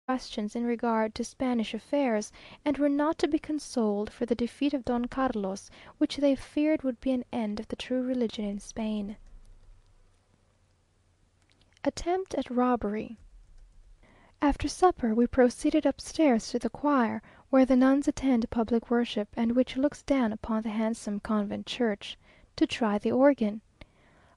questions in regard to Spanish affairs, and were not to be consoled for the defeat of Don Carlos, which they feared would be an end of the true religion in Spain. Attempt at robbery. After supper we proceeded upstairs to the choir, where the nuns attend public worship, and which looks down upon the handsome convent church, to try the organ.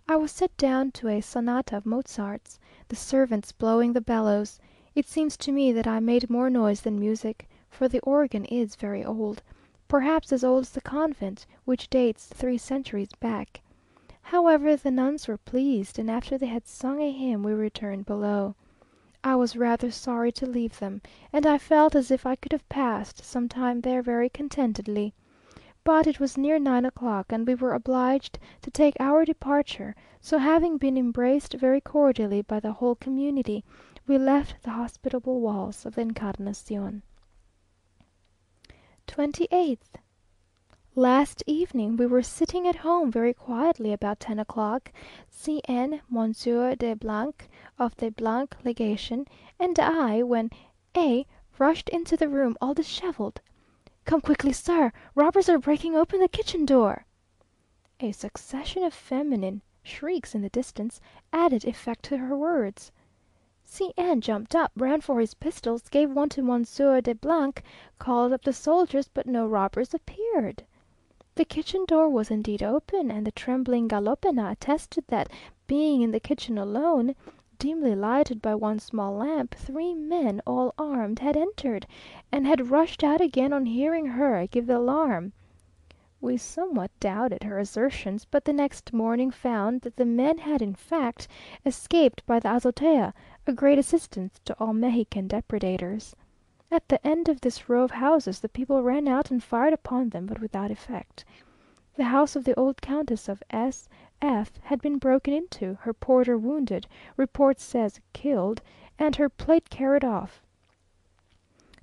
I was set down to a sonata of Mozart's, the servants blowing the bellows. It seems to me that I made more noise than music, for the organ is very old, perhaps as old as the convent, which dates 3 centuries back. However, the nuns were pleased, and after they had sung a hymn we returned below. I was rather sorry to leave them, and I felt as if I could have passed some time there very contentedly. But it was near 9 o'clock, and we were obliged to take our departure, so having been embraced very cordially by the whole community, we left the hospitable walls of the Encarnación. 28th. Last evening we were sitting at home very quietly about 10 o'clock, C.N. Monsieur de , of the Legation, and I, when A. rushed into the room all dishevelled. "Come quickly, sir! Robbers are breaking open the kitchen door!" A succession of feminine shrieks in the distance added effect to her words. C.N. jumped up, ran for his pistols, gave one to Monsieur de , called up the soldiers, but no robbers appeared. The kitchen door was indeed open, and the trembling Galopina attested that, being in the kitchen alone, dimly lighted by one small lamp, 3 men, all armed, had entered, and had rushed out again on hearing her give the alarm. We somewhat doubted her assertions, but the next morning found that the men had in fact escaped by the azotea, a great assistance to all Mexican depredators. At the end of this row of houses the people ran out and fired upon them, but without effect. The house of the old Countess of S F had been broken into, her porter wounded, report says killed, and her plate carried off.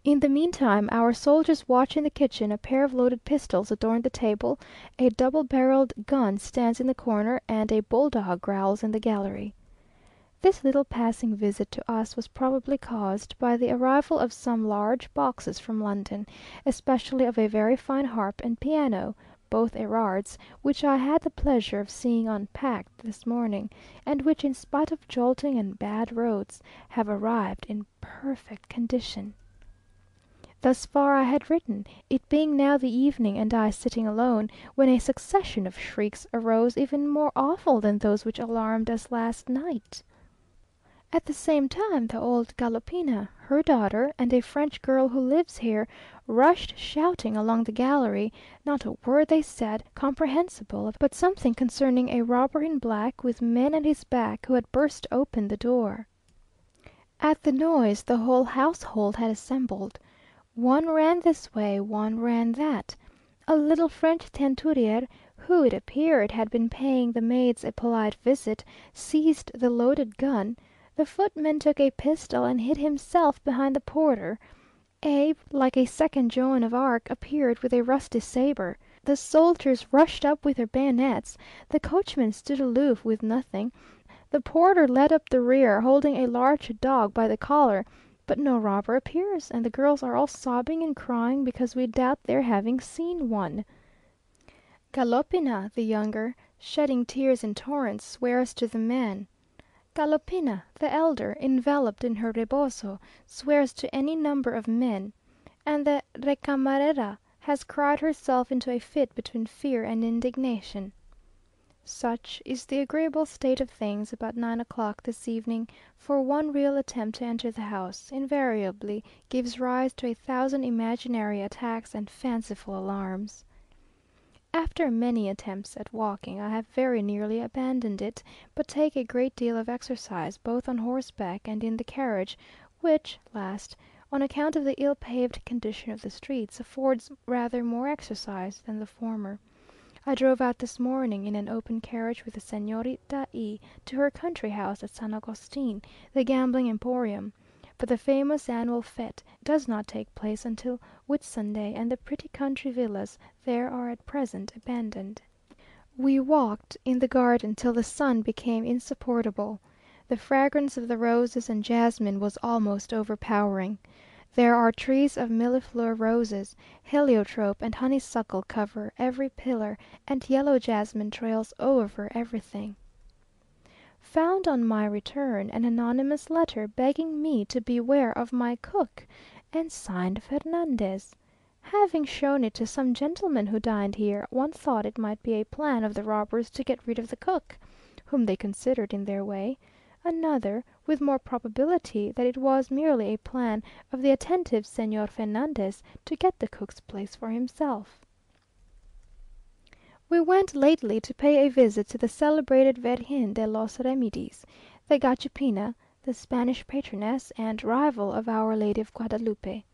In the meantime our soldiers watch in the kitchen, a pair of loaded pistols adorn the table, a double-barreled gun stands in the corner, and a bulldog growls in the gallery. This little passing visit to us was probably caused by the arrival of some large boxes from London, especially of a very fine harp and piano, both Erard's, which I had the pleasure of seeing unpacked this morning, and which, in spite of jolting and bad roads, have arrived in perfect condition. Thus far I had written, it being now the evening, and I sitting alone, when a succession of shrieks arose even more awful than those which alarmed us last night. At the same time the old Galopina, her daughter, and a French girl who lives here, rushed shouting along the gallery; not a word they said comprehensible, but something concerning a robber in black, with men at his back, who had burst open the door. At the noise the whole household had assembled. One ran this way, one ran that. A little French teinturier, who, it appeared, had been paying the maids a polite visit, seized the loaded gun. The footman took a pistol and hid himself behind the porter. A, like a second Joan of Arc, appeared with a rusty sabre. The soldiers rushed up with their bayonets. The coachman stood aloof with nothing. The porter led up the rear, holding a large dog by the collar. But no robber appears, and the girls are all sobbing and crying because we doubt their having seen one. Galopina, the younger, shedding tears in torrents, swears to the man. Galopina, the elder, enveloped in her rebozo, swears to any number of men, and the recamarera has cried herself into a fit between fear and indignation. Such is the agreeable state of things about 9 o'clock this evening, for one real attempt to enter the house invariably gives rise to 1,000 imaginary attacks and fanciful alarms. After many attempts at walking, I have very nearly abandoned it, but take a great deal of exercise both on horseback and in the carriage, which last, on account of the ill-paved condition of the streets, affords rather more exercise than the former. I drove out this morning in an open carriage with the Señorita E to her country house at San Agustin, the gambling emporium. But the famous annual fête does not take place until Whitsunday, and the pretty country villas there are at present abandoned. We walked in the garden till the sun became insupportable. The fragrance of the roses and jasmine was almost overpowering. There are trees of millefleur roses, heliotrope, and honeysuckle cover every pillar, and yellow jasmine trails over everything. Found on my return an anonymous letter begging me to beware of my cook, and signed Fernandez. Having shown it to some gentlemen who dined here, one thought it might be a plan of the robbers to get rid of the cook, whom they considered in their way; another, with more probability, that it was merely a plan of the attentive Señor Fernandez to get the cook's place for himself. We went lately to pay a visit to the celebrated Virgen de los Remedies, the Gachupina, the Spanish patroness and rival of Our Lady of Guadalupe.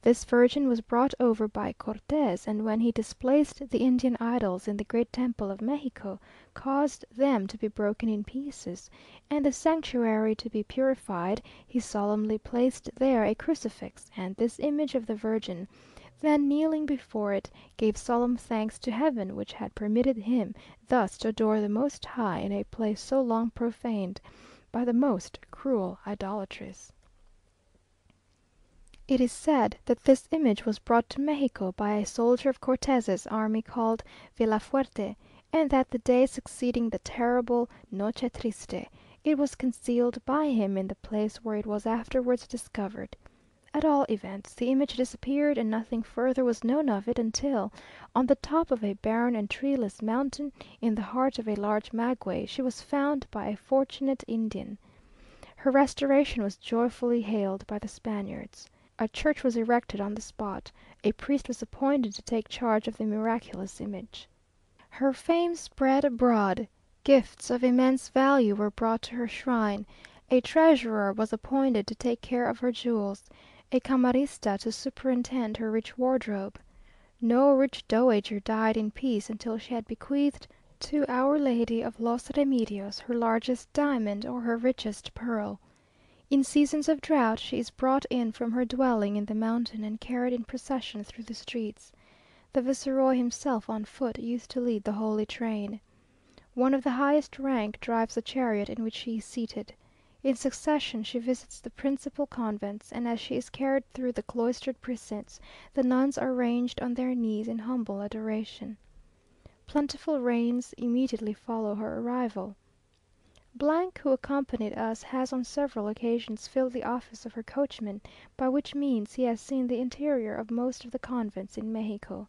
This Virgin was brought over by Cortes, and when he displaced the Indian idols in the great temple of Mexico, caused them to be broken in pieces, and the sanctuary to be purified, he solemnly placed there a crucifix, and this image of the Virgin; then kneeling before it, gave solemn thanks to Heaven which had permitted him thus to adore the Most High in a place so long profaned by the most cruel idolatries. It is said that this image was brought to Mexico by a soldier of Cortes's army called Villafuerte, and that the day succeeding the terrible Noche Triste, it was concealed by him in the place where it was afterwards discovered. At all events, the image disappeared, and nothing further was known of it until, on the top of a barren and treeless mountain, in the heart of a large maguey, she was found by a fortunate Indian. Her restoration was joyfully hailed by the Spaniards. A church was erected on the spot. A priest was appointed to take charge of the miraculous image. Her fame spread abroad. Gifts of immense value were brought to her shrine. A treasurer was appointed to take care of her jewels, a camarista to superintend her rich wardrobe. No rich dowager died in peace until she had bequeathed to Our Lady of los Remedios her largest diamond or her richest pearl. In seasons of drought she is brought in from her dwelling in the mountain and carried in procession through the streets. The viceroy himself on foot used to lead the holy train. One of the highest rank drives the chariot in which she is seated. In succession she visits the principal convents, and as she is carried through the cloistered precincts, the nuns are ranged on their knees in humble adoration. Plentiful rains immediately follow her arrival. , who accompanied us, has on several occasions filled the office of her coachman, by which means he has seen the interior of most of the convents in Mexico.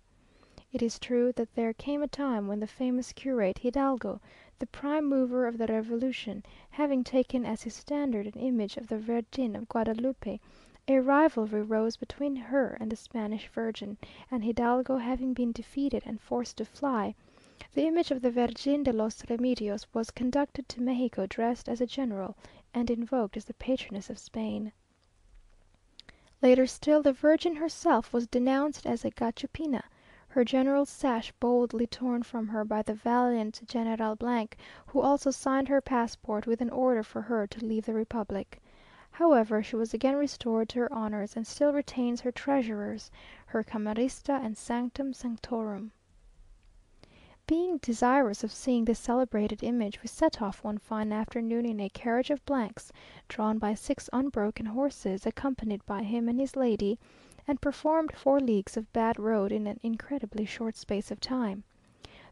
It is true that there came a time when the famous curate Hidalgo, the prime mover of the Revolution, having taken as his standard an image of the Virgin of Guadalupe, a rivalry rose between her and the Spanish Virgin, and Hidalgo having been defeated and forced to fly, the image of the Virgin de los Remedios was conducted to Mexico dressed as a general, and invoked as the patroness of Spain. Later still, the Virgin herself was denounced as a Gachupina, her general's sash boldly torn from her by the valiant General , who also signed her passport with an order for her to leave the republic. However, she was again restored to her honours, and still retains her treasurers, her camarista and sanctum sanctorum. Being desirous of seeing this celebrated image, we set off one fine afternoon in a carriage of s, drawn by 6 unbroken horses, accompanied by him and his lady, and performed 4 leagues of bad road in an incredibly short space of time.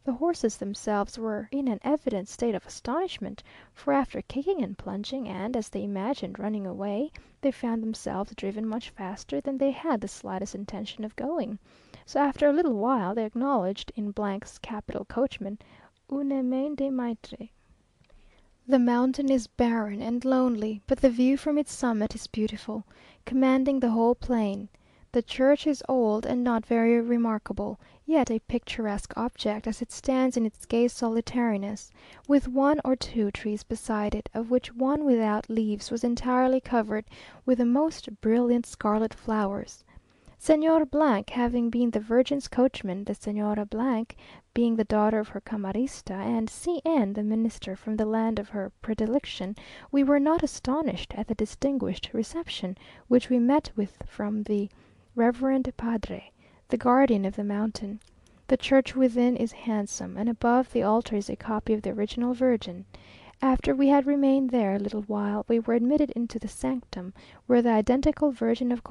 The horses themselves were in an evident state of astonishment, for after kicking and plunging, and, as they imagined, running away, they found themselves driven much faster than they had the slightest intention of going; so after a little while they acknowledged in 's capital coachman, "une main de maître." The mountain is barren and lonely, but the view from its summit is beautiful, commanding the whole plain. The church is old and not very remarkable, yet a picturesque object as it stands in its gay solitariness, with 1 or 2 trees beside it, of which one without leaves was entirely covered with the most brilliant scarlet flowers. Señor having been the Virgin's coachman, the Señora being the daughter of her camarista, and C n the Minister from the land of her predilection, we were not astonished at the distinguished reception which we met with from the Reverend Padre, the guardian of the mountain. The church within is handsome, and above the altar is a copy of the original Virgin. After we had remained there a little while, we were admitted into the sanctum, where the identical Virgin of